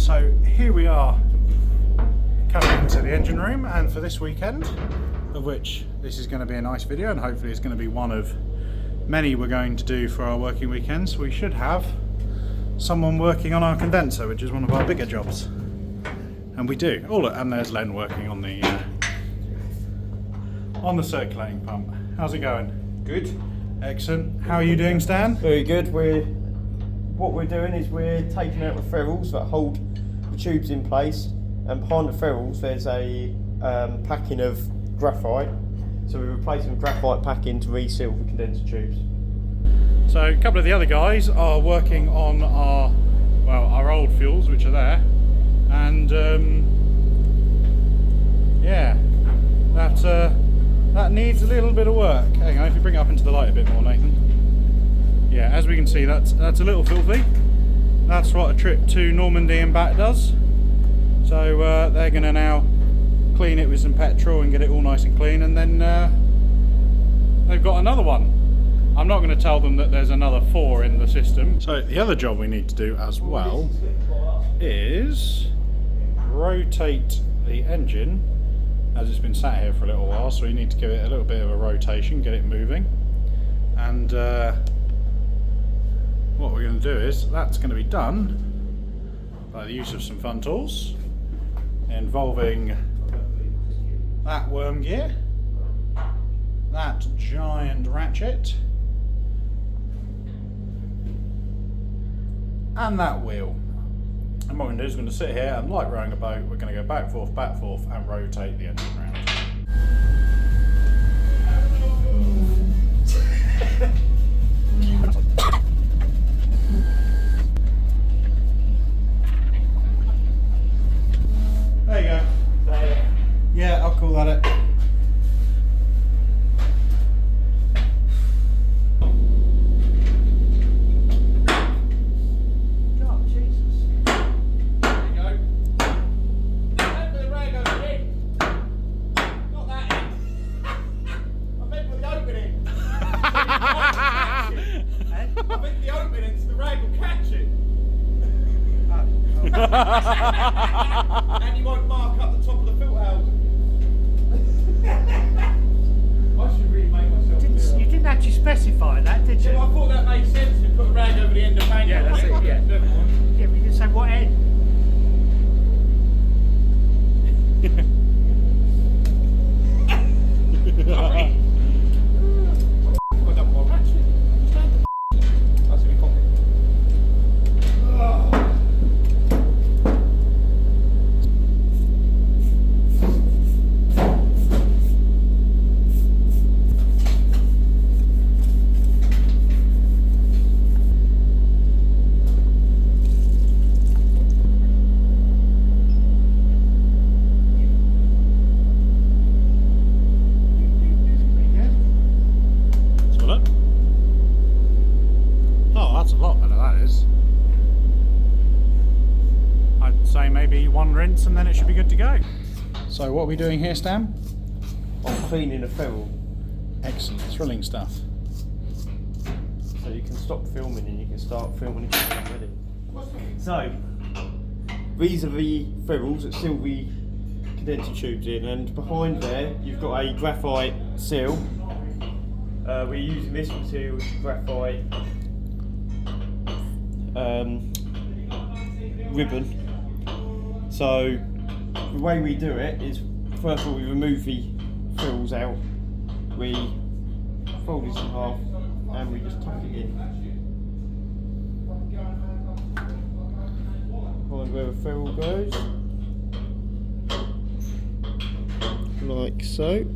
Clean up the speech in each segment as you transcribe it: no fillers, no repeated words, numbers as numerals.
So here we are coming into the engine room, and for this weekend, of which this is going to be a nice video and hopefully it's going to be one of many we're going to do for our working weekends, we should have someone working on our condenser, which is one of our bigger jobs. And we do. Oh look, and there's Len working on the circulating pump. How's it going? Good. Excellent. How are you doing, Stan? Very good. What we're doing is we're taking out the ferrules that hold the tubes in place, and behind the ferrules there's a packing of graphite. So we're replacing the graphite packing to reseal the condenser tubes. So a couple of the other guys are working on our old fuels, which are there, and yeah, that needs a little bit of work. Hang on, if you bring it up into the light a bit more, Nathan. Yeah, as we can see, that's a little filthy. That's what a trip to Normandy and back does. So they're going to now clean it with some petrol and get it all nice and clean, and then they've got another one. I'm not going to tell them that there's another 4 in the system. So the other job we need to do as well is rotate the engine, as it's been sat here for a little while, so we need to give it a little bit of a rotation, get it moving. And what we're going to do is, that's going to be done by the use of some fun tools involving that worm gear, that giant ratchet, and that wheel. And what we're going to do is we're going to sit here and, like rowing a boat, we're going to go back, forth, and rotate the engine round. There you go. Yeah, I'll call that it. And you won't mark up the top of the filter housing. I should really make myself clear. You didn't actually specify that, did you? Yeah, I thought that made sense to put a rag over the end of hanging. Yeah, that's it, yeah. Yeah, but you didn't say what end. I don't want ratchet. That's in my pocket. Maybe one rinse and then it should be good to go. So what are we doing here, Stan? I'm cleaning a ferrule. Excellent, thrilling stuff. So you can stop filming and you can start filming if you're ready. So, these are the ferrules that seal the condenser tubes in, and behind there you've got a graphite seal. We're using this material, graphite ribbon. So the way we do it is, first of all, we remove the ferrules out, we fold this in half, and we just tuck it in. Find where the ferrule goes, like so.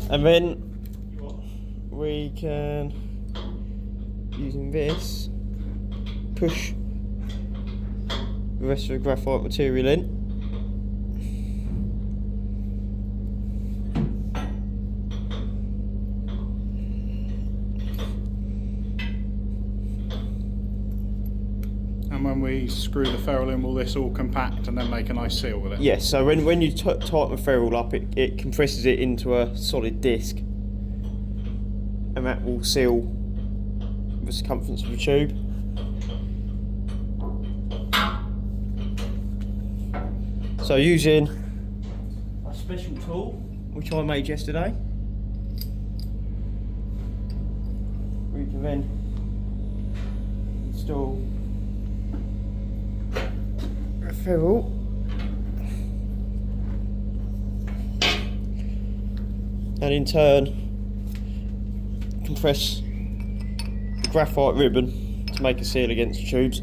And then we can, using this, push the rest of the graphite material in. And when we screw the ferrule in, will this all compact and then make a nice seal with it? Yes, so when you tighten the ferrule up, it compresses it into a solid disc, and that will seal the circumference of the tube. So using a special tool which I made yesterday, we can then install a ferrule and in turn compress the graphite ribbon to make a seal against the tubes.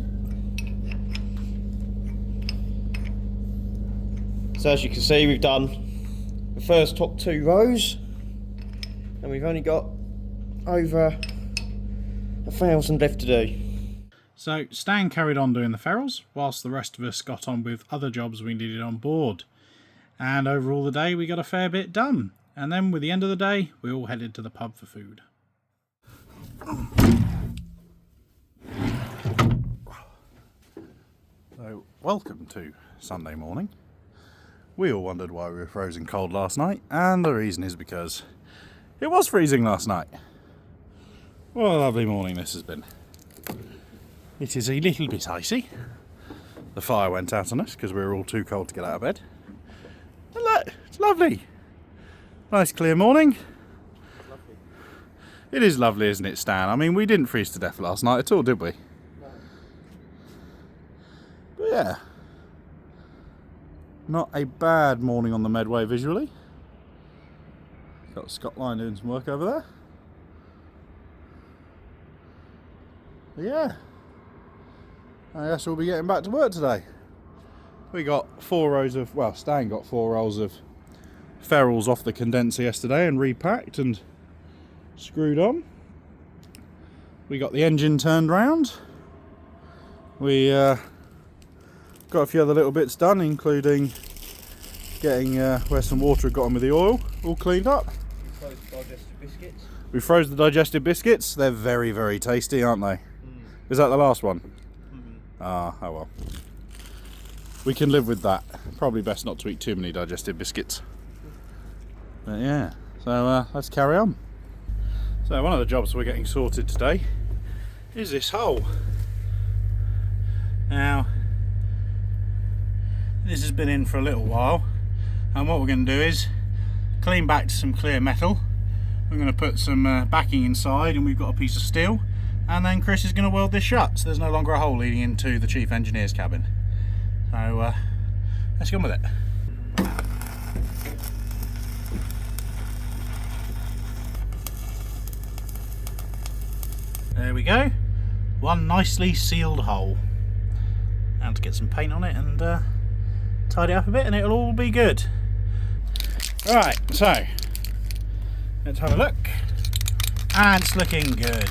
So as you can see, we've done the first top 2 rows and we've only got over 1,000 left to do. So Stan carried on doing the ferrules whilst the rest of us got on with other jobs we needed on board, and overall the day we got a fair bit done, and then with the end of the day we all headed to the pub for food. So welcome to Sunday morning. We all wondered why we were frozen cold last night, and the reason is because it was freezing last night. What a lovely morning this has been. It is a little bit icy. The fire went out on us because we were all too cold to get out of bed. And look, it's lovely. Nice clear morning. Lovely. It is lovely, isn't it, Stan? I mean, we didn't freeze to death last night at all, did we? No. But yeah. Not a bad morning on the Medway visually. Got Scott Line doing some work over there. But yeah. I guess we'll be getting back to work today. We got 4 rows of, well, Stan got 4 rolls of ferrules off the condenser yesterday and repacked and screwed on. We got the engine turned round. We got a few other little bits done, including getting where some water had got on with the oil all cleaned up. We froze the digestive biscuits. They're very, very tasty, aren't they? Is that the last one? Ah, oh well. We can live with that. Probably best not to eat too many digestive biscuits. But yeah, so let's carry on. So one of the jobs we're getting sorted today is this hole. Now, this has been in for a little while, and what we're going to do is clean back to some clear metal. We're going to put some backing inside, and we've got a piece of steel, and then Chris is going to weld this shut so there's no longer a hole leading into the chief engineer's cabin. So let's get on with it. There we go, one nicely sealed hole. Now to get some paint on it and tidy up a bit and it'll all be good. Right, so let's have a look, and it's looking good.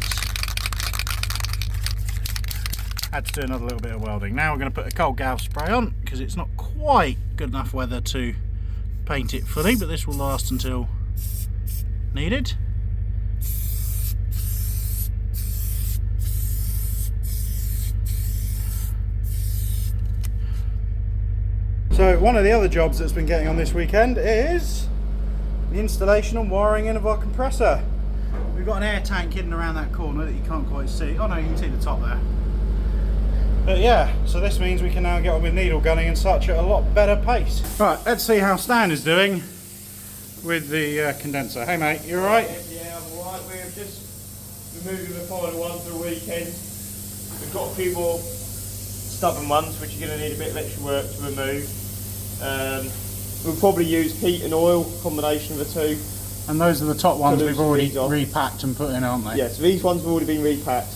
Had to do another little bit of welding. Now we're going to put a cold gal spray on because it's not quite good enough weather to paint it fully, but this will last until needed. So one of the other jobs that's been getting on this weekend is the installation and wiring in of our compressor. We've got an air tank hidden around that corner that you can't quite see. Oh no, you can see the top there. But yeah, so this means we can now get on with needle gunning and such at a lot better pace. Right, let's see how Stan is doing with the condenser. Hey mate, you alright? Yeah, I'm alright. We're just removing the final one for the weekend. We've got a few more stubborn ones which are going to need a bit of extra work to remove. We'll probably use heat and oil, combination of the two. And those are the top ones we've already repacked and put in, aren't they? Yes, these ones have already been repacked.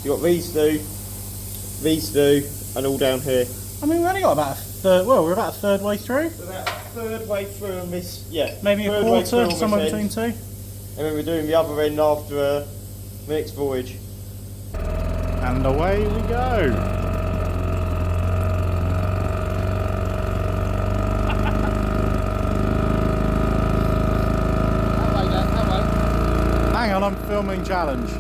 You've got these two, and all down here. I mean, we only got about a third, well, we're about a third way through. We're about a third way through on this, yeah. Maybe a quarter, somewhere between two. And then we're doing the other end after the next voyage. And away we go. Hang on, I'm filming challenge.